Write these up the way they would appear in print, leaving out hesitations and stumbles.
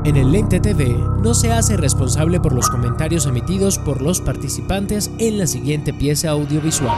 En el Lente TV no se hace responsable por los comentarios emitidos por los participantes en la siguiente pieza audiovisual.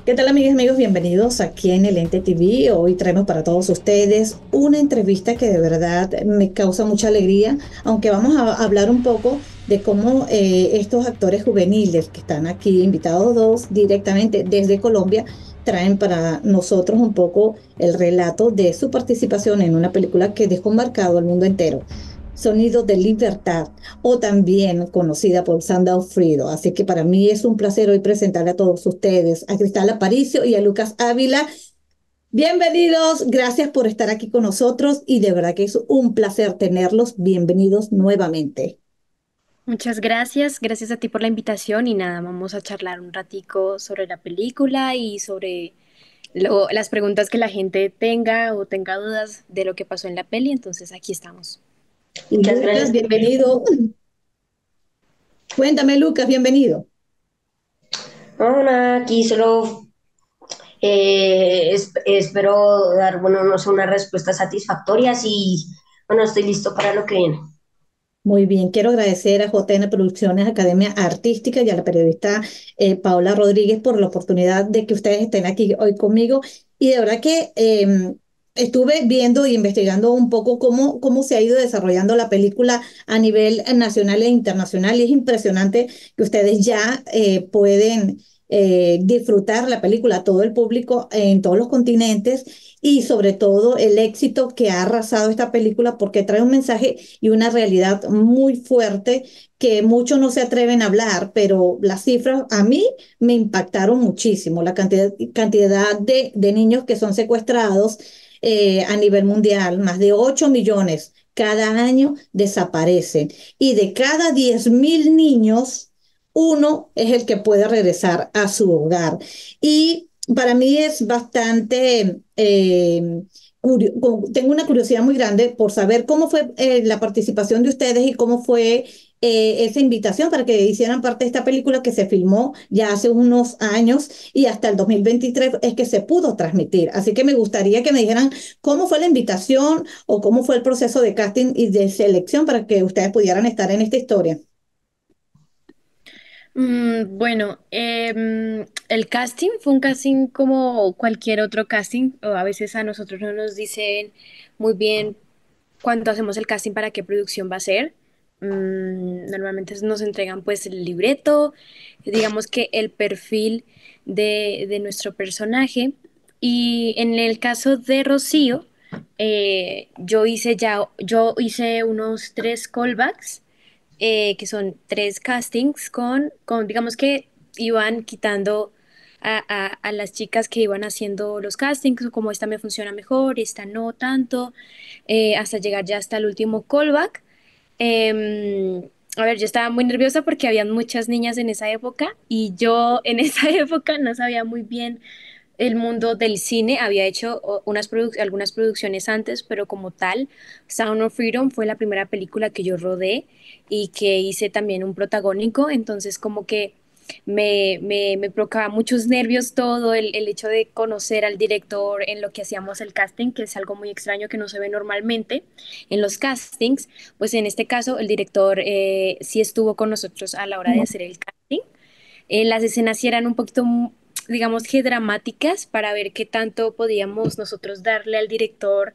¿Qué tal, amigas y amigos? Bienvenidos aquí en el Ente TV. Hoy traemos para todos ustedes una entrevista que de verdad me causa mucha alegría, aunque vamos a hablar un poco de cómo estos actores juveniles que están aquí, invitados dos directamente desde Colombia, traen para nosotros un poco el relato de su participación en una película que dejó marcado al mundo entero. Sonido de Libertad, o también conocida por Sound of Freedom. Así que para mí es un placer hoy presentarle a todos ustedes, a Cristal Aparicio y a Lucas Ávila. Bienvenidos, gracias por estar aquí con nosotros y de verdad que es un placer tenerlos. Bienvenidos nuevamente. Muchas gracias, gracias a ti por la invitación y nada, vamos a charlar un ratico sobre la película y sobre las preguntas que la gente tenga o tenga dudas de lo que pasó en la peli, entonces aquí estamos. Y Muchas Lucas, gracias. bienvenido. Cuéntame, Lucas, bienvenido. No, nada, aquí solo espero dar, bueno, no sé, unas respuestas satisfactorias y, bueno, estoy listo para lo que viene. Muy bien, quiero agradecer a JN Producciones Academia Artística y a la periodista Paola Rodríguez por la oportunidad de que ustedes estén aquí hoy conmigo. Y de verdad que estuve viendo y investigando un poco cómo se ha ido desarrollando la película a nivel nacional e internacional. Y es impresionante que ustedes ya pueden disfrutar la película, todo el público en todos los continentes y sobre todo el éxito que ha arrasado esta película porque trae un mensaje y una realidad muy fuerte que muchos no se atreven a hablar, pero las cifras a mí me impactaron muchísimo, la cantidad de niños que son secuestrados a nivel mundial, más de 8 millones cada año desaparecen y de cada 10.000 niños, uno es el que puede regresar a su hogar. Y para mí es bastante tengo una curiosidad muy grande por saber cómo fue la participación de ustedes y cómo fue esa invitación para que hicieran parte de esta película que se filmó ya hace unos años y hasta el 2023 es que se pudo transmitir. Así que me gustaría que me dijeran cómo fue la invitación o cómo fue el proceso de casting y de selección para que ustedes pudieran estar en esta historia. Bueno, el casting fue un casting como cualquier otro casting, o a veces a nosotros no nos dicen muy bien cuando hacemos el casting para qué producción va a ser. Normalmente nos entregan pues el libreto, digamos que el perfil de nuestro personaje. Y en el caso de Rocío, yo hice unos 3 callbacks, que son 3 castings digamos que iban quitando a las chicas que iban haciendo los castings, como esta me funciona mejor, esta no tanto, hasta llegar ya hasta el último callback. A ver, yo estaba muy nerviosa porque habían muchas niñas en esa época y yo en esa época no sabía muy bien el mundo del cine. Había hecho algunas producciones antes, pero como tal, Sound of Freedom fue la primera película que yo rodé y que hice también un protagónico, entonces como que me provocaba muchos nervios todo el hecho de conocer al director en lo que hacíamos el casting, que es algo muy extraño que no se ve normalmente en los castings. Pues en este caso el director sí estuvo con nosotros a la hora de hacer el casting. Las escenas sí eran un poquito, digamos que dramáticas para ver qué tanto podíamos nosotros darle al director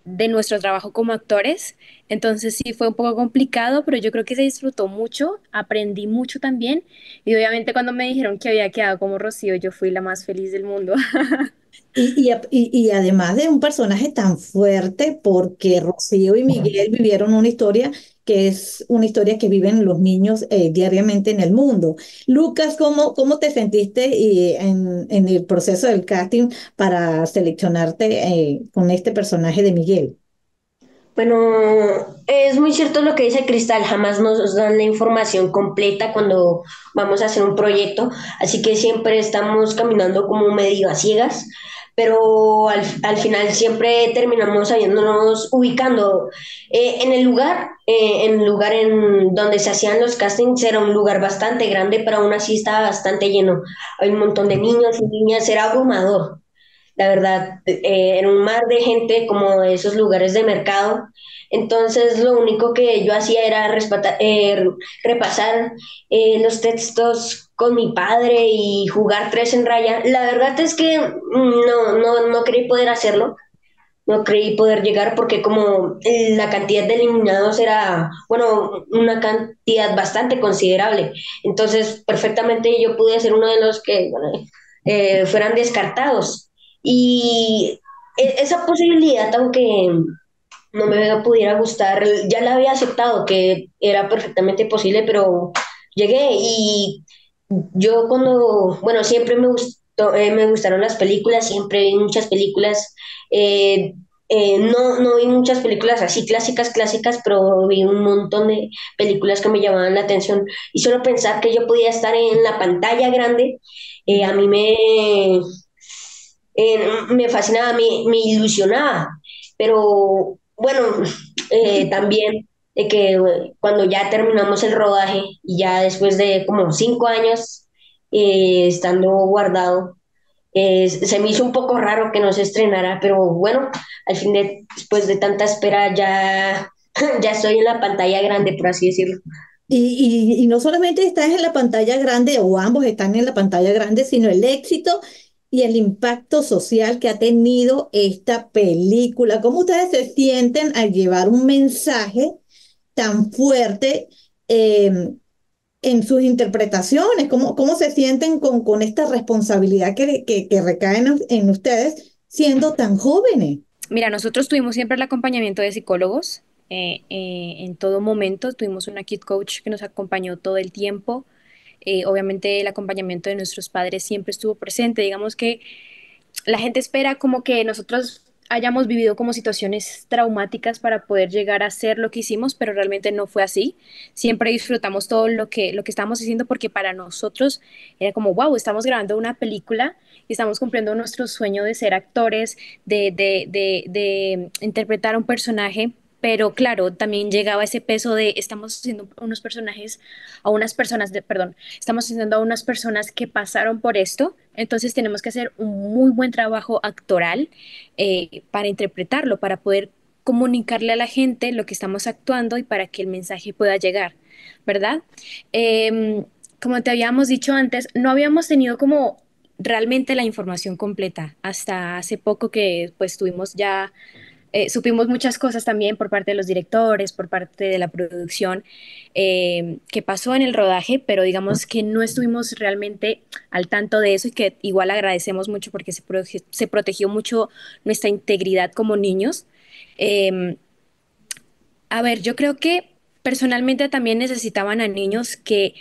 de nuestro trabajo como actores. Entonces sí fue un poco complicado, pero yo creo que se disfrutó mucho, aprendí mucho también y obviamente cuando me dijeron que había quedado como Rocío, yo fui la más feliz del mundo. Y además de un personaje tan fuerte, porque Rocío y Miguel vivieron una historia que es una historia que viven los niños diariamente en el mundo. Lucas, ¿cómo te sentiste en el proceso del casting para seleccionarte con este personaje de Miguel? Bueno, es muy cierto lo que dice Cristal, jamás nos dan la información completa cuando vamos a hacer un proyecto, así que siempre estamos caminando como medio a ciegas, pero al final siempre terminamos sabiéndonos ubicando en el lugar en donde se hacían los castings era un lugar bastante grande, pero aún así estaba bastante lleno. Hay un montón de niños y niñas, era abrumador. La verdad, en un mar de gente como de esos lugares de mercado. Entonces, lo único que yo hacía era repasar los textos con mi padre y jugar tres en raya. La verdad es que no creí poder hacerlo, no creí poder llegar porque como la cantidad de eliminados era, bueno, una cantidad bastante considerable. Entonces, perfectamente yo pude ser uno de los que, bueno, fueran descartados. Y esa posibilidad, aunque no me pudiera gustar, ya la había aceptado que era perfectamente posible, pero llegué y yo bueno, siempre me gustaron las películas, siempre vi muchas películas, no vi muchas películas así clásicas, pero vi un montón de películas que me llamaban la atención y solo pensar que yo podía estar en la pantalla grande, a mí me fascinaba, me ilusionaba, pero bueno, también de que cuando ya terminamos el rodaje y ya después de como 5 años estando guardado, se me hizo un poco raro que no se estrenara, pero bueno, después de tanta espera ya, ya estoy en la pantalla grande, por así decirlo. Y no solamente estás en la pantalla grande, o ambos están en la pantalla grande, sino el éxito y el impacto social que ha tenido esta película. ¿Cómo ustedes se sienten al llevar un mensaje tan fuerte en sus interpretaciones? ¿Cómo se sienten con esta responsabilidad que recae en ustedes siendo tan jóvenes? Mira, nosotros tuvimos siempre el acompañamiento de psicólogos en todo momento, tuvimos una kid coach que nos acompañó todo el tiempo. Obviamente el acompañamiento de nuestros padres siempre estuvo presente. Digamos que la gente espera como que nosotros hayamos vivido como situaciones traumáticas para poder llegar a hacer lo que hicimos, pero realmente no fue así. Siempre disfrutamos todo lo que estábamos haciendo porque para nosotros era como, wow, estamos grabando una película y estamos cumpliendo nuestro sueño de ser actores, de interpretar a un personaje. Pero claro, también llegaba ese peso de estamos haciendo unos personajes a unas personas, perdón, estamos haciendo a unas personas que pasaron por esto, entonces tenemos que hacer un muy buen trabajo actoral para interpretarlo, para poder comunicarle a la gente lo que estamos actuando y para que el mensaje pueda llegar, ¿verdad? Como te habíamos dicho antes, no habíamos tenido como realmente la información completa hasta hace poco que pues tuvimos ya supimos muchas cosas también por parte de los directores, por parte de la producción, que pasó en el rodaje, pero digamos que no estuvimos realmente al tanto de eso y que igual agradecemos mucho porque se protegió mucho nuestra integridad como niños. Eh, a ver, yo creo que personalmente también necesitaban a niños que,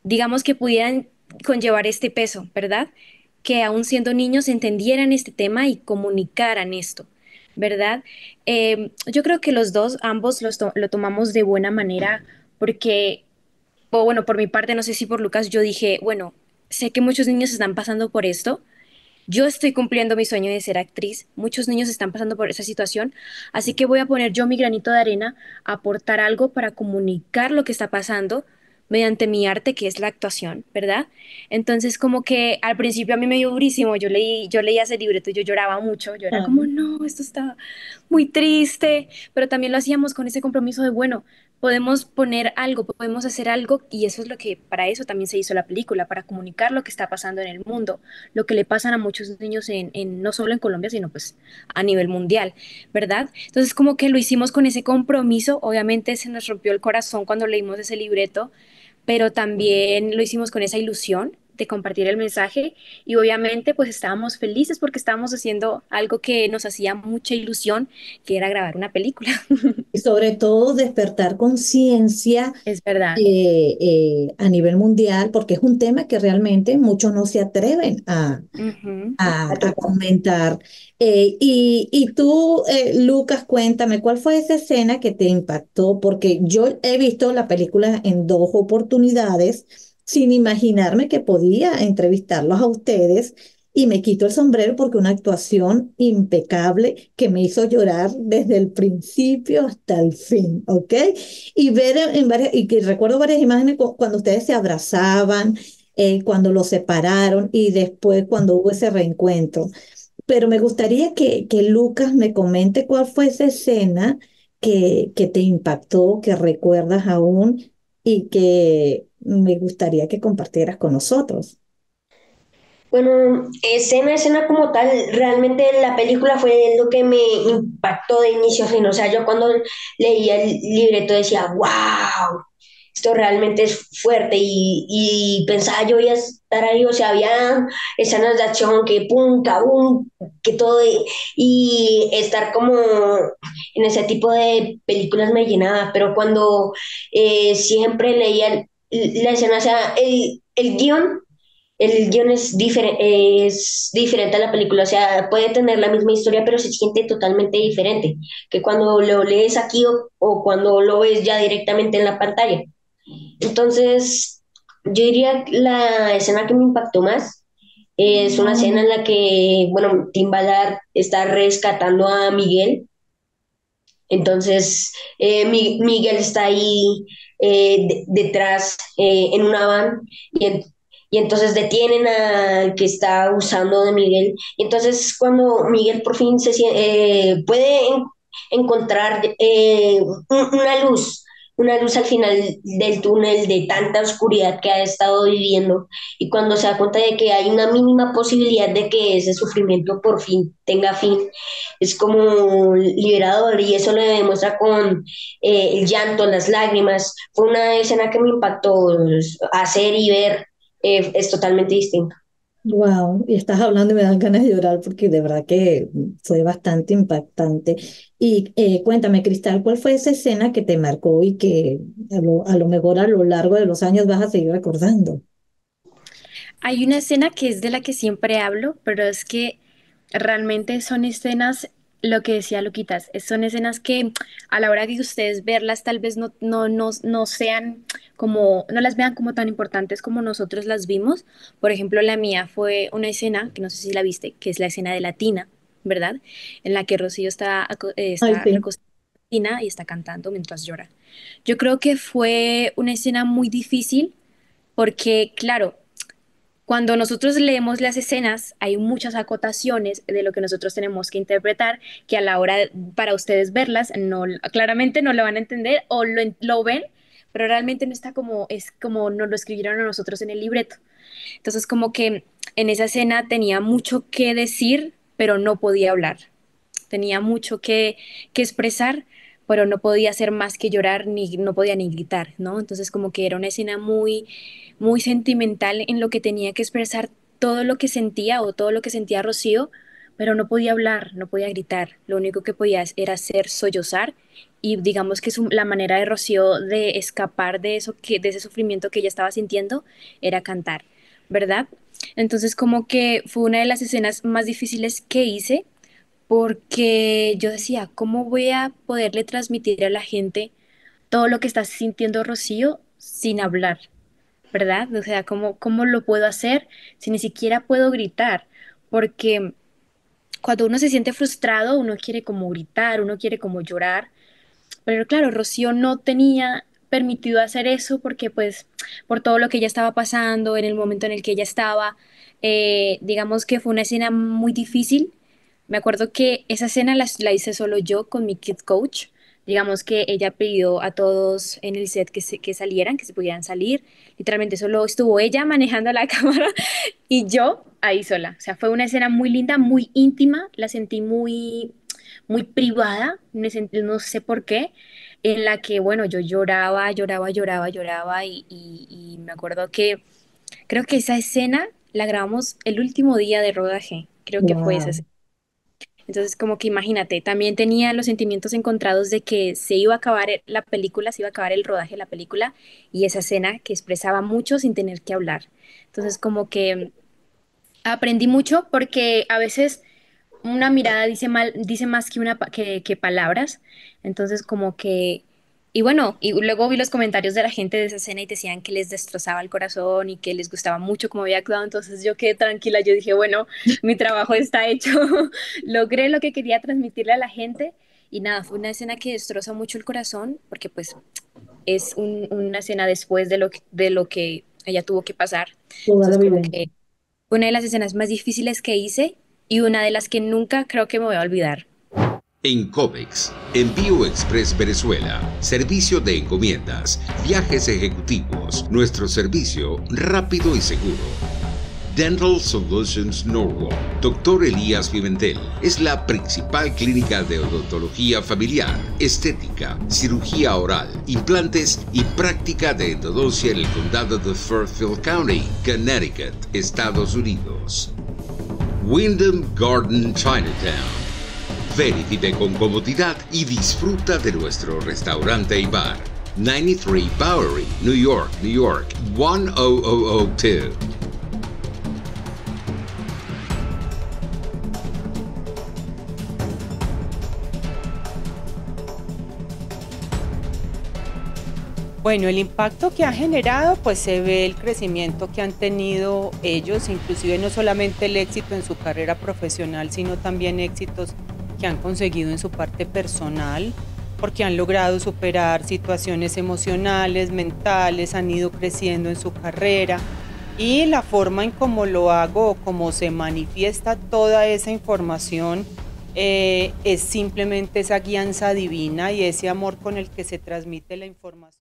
digamos, que pudieran conllevar este peso, ¿verdad? Que aún siendo niños entendieran este tema y comunicaran esto, ¿verdad? Yo creo que los dos, ambos lo tomamos de buena manera porque, o bueno, por mi parte, no sé si por Lucas, yo dije, bueno, sé que muchos niños están pasando por esto. Yo estoy cumpliendo mi sueño de ser actriz, muchos niños están pasando por esa situación, así que voy a poner yo mi granito de arena, a aportar algo para comunicar lo que está pasando, mediante mi arte, que es la actuación, ¿verdad? Entonces como que al principio a mí me dio durísimo, yo leía ese libreto y yo lloraba mucho, yo era Ah, como, no, esto está muy triste, pero también lo hacíamos con ese compromiso de, bueno, podemos poner algo, podemos hacer algo y eso es lo que, para eso también se hizo la película, para comunicar lo que está pasando en el mundo, lo que le pasan a muchos niños no solo en Colombia, sino pues a nivel mundial, ¿verdad? Entonces como que lo hicimos con ese compromiso, obviamente se nos rompió el corazón cuando leímos ese libreto, pero también lo hicimos con esa ilusión de compartir el mensaje y obviamente pues estábamos felices porque estábamos haciendo algo que nos hacía mucha ilusión, que era grabar una película. y sobre todo despertar conciencia Es verdad. a nivel mundial, porque es un tema que realmente muchos no se atreven Ujú. a comentar. Y tú, Lucas, cuéntame, ¿cuál fue esa escena que te impactó? Porque yo he visto la película en dos oportunidades sin imaginarme que podía entrevistarlos a ustedes. Y me quito el sombrero porque una actuación impecable que me hizo llorar desde el principio hasta el fin, ¿ok? Y ver y que recuerdo varias imágenes cuando ustedes se abrazaban, cuando los separaron y después cuando hubo ese reencuentro. Pero me gustaría que Lucas me comente cuál fue esa escena que te impactó, que recuerdas aún y que me gustaría que compartieras con nosotros. Bueno, escena como tal, realmente la película fue lo que me impactó de inicio a fin. O sea, yo cuando leía el libreto decía, wow, esto realmente es fuerte y pensaba yo iba a estar ahí, o sea, había escenas de acción que pum, cabum, que todo, y estar como en ese tipo de películas me llenaba, pero cuando siempre leía la escena, o sea, el guión es diferente a la película, o sea, puede tener la misma historia, pero se siente totalmente diferente que cuando lo lees aquí o cuando lo ves ya directamente en la pantalla. Entonces, yo diría que la escena que me impactó más es una escena en la que, bueno, Tim Ballard está rescatando a Miguel. Entonces, Miguel está ahí detrás en una van y entonces detienen al que está usando de Miguel. Y entonces, cuando Miguel por fin puede encontrar una luz al final del túnel de tanta oscuridad que ha estado viviendo, y cuando se da cuenta de que hay una mínima posibilidad de que ese sufrimiento por fin tenga fin, es como liberador y eso lo demuestra con el llanto, las lágrimas. Fue una escena que me impactó, hacer y ver es totalmente distinto. Wow, y estás hablando y me dan ganas de llorar porque de verdad que fue bastante impactante. Y cuéntame, Cristal, ¿cuál fue esa escena que te marcó y que a lo mejor a lo largo de los años vas a seguir recordando? Hay una escena que es de la que siempre hablo, pero es que realmente son escenas, lo que decía Luquitas, son escenas que a la hora de ustedes verlas tal vez no sean como, no las vean como tan importantes como nosotros las vimos. Por ejemplo, la mía fue una escena, que no sé si la viste, que es la escena de la tina, ¿verdad? En la que Rocío Ay, está sí. recostada en la tina y está cantando mientras llora. Yo creo que fue una escena muy difícil porque, claro, cuando nosotros leemos las escenas, hay muchas acotaciones de lo que nosotros tenemos que interpretar, que a la hora para ustedes verlas, claramente no lo van a entender o lo ven, pero realmente no está como, es como nos lo escribieron a nosotros en el libreto. Entonces, como que en esa escena tenía mucho que decir, pero no podía hablar. Tenía mucho que expresar, pero no podía hacer más que llorar, ni no podía ni gritar, ¿no? Entonces como que era una escena muy sentimental en lo que tenía que expresar todo lo que sentía o todo lo que sentía Rocío, pero no podía hablar, no podía gritar. Lo único que podía era hacer sollozar y digamos que la manera de Rocío de escapar de eso de ese sufrimiento que ella estaba sintiendo era cantar, ¿verdad? Entonces como que fue una de las escenas más difíciles que hice porque yo decía, ¿cómo voy a poderle transmitir a la gente todo lo que está sintiendo Rocío sin hablar? ¿Verdad? O sea, ¿cómo lo puedo hacer si ni siquiera puedo gritar? Porque cuando uno se siente frustrado, uno quiere como gritar, uno quiere como llorar, pero claro, Rocío no tenía permitido hacer eso porque pues por todo lo que ella estaba pasando en el momento en el que ella estaba, digamos que fue una escena muy difícil. Me acuerdo que esa escena la hice solo yo con mi kid coach. Digamos que ella pidió a todos en el set que salieran, que se pudieran salir. Literalmente solo estuvo ella manejando la cámara y yo ahí sola. O sea, fue una escena muy linda, muy íntima. La sentí muy privada, no sé por qué, en la que, bueno, yo lloraba, lloraba, lloraba, lloraba y me acuerdo que creo que esa escena la grabamos el último día de rodaje, creo que fue esa Wow. escena. Entonces, como que imagínate, también tenía los sentimientos encontrados de que se iba a acabar la película, se iba a acabar el rodaje de la película y esa escena que expresaba mucho sin tener que hablar. Entonces, como que aprendí mucho porque a veces una mirada dice más que, que palabras. Entonces, como que, y bueno, y luego vi los comentarios de la gente de esa escena y decían que les destrozaba el corazón y que les gustaba mucho cómo había actuado. Entonces yo quedé tranquila, yo dije, bueno, mi trabajo está hecho, logré lo que quería transmitirle a la gente. Y nada, fue una escena que destroza mucho el corazón porque pues es una escena después de lo que ella tuvo que pasar. Toda la Entonces como vivencia. que fue una de las escenas más difíciles que hice y una de las que nunca creo que me voy a olvidar. En COVEX, Envío Express Venezuela, servicio de encomiendas, viajes ejecutivos, nuestro servicio rápido y seguro. Dental Solutions Norwalk, Dr. Elías Pimentel, es la principal clínica de odontología familiar, estética, cirugía oral, implantes y práctica de endodoncia en el condado de Fairfield County, Connecticut, Estados Unidos. Wyndham Garden Chinatown. Ven y vive con comodidad y disfruta de nuestro restaurante y bar. 93 Bowery, New York, New York, 10002. Bueno, el impacto que ha generado, pues se ve el crecimiento que han tenido ellos, inclusive no solamente el éxito en su carrera profesional, sino también éxitos que han conseguido en su parte personal, porque han logrado superar situaciones emocionales, mentales, han ido creciendo en su carrera y la forma en cómo lo hago, cómo se manifiesta toda esa información, es simplemente esa guianza divina y ese amor con el que se transmite la información.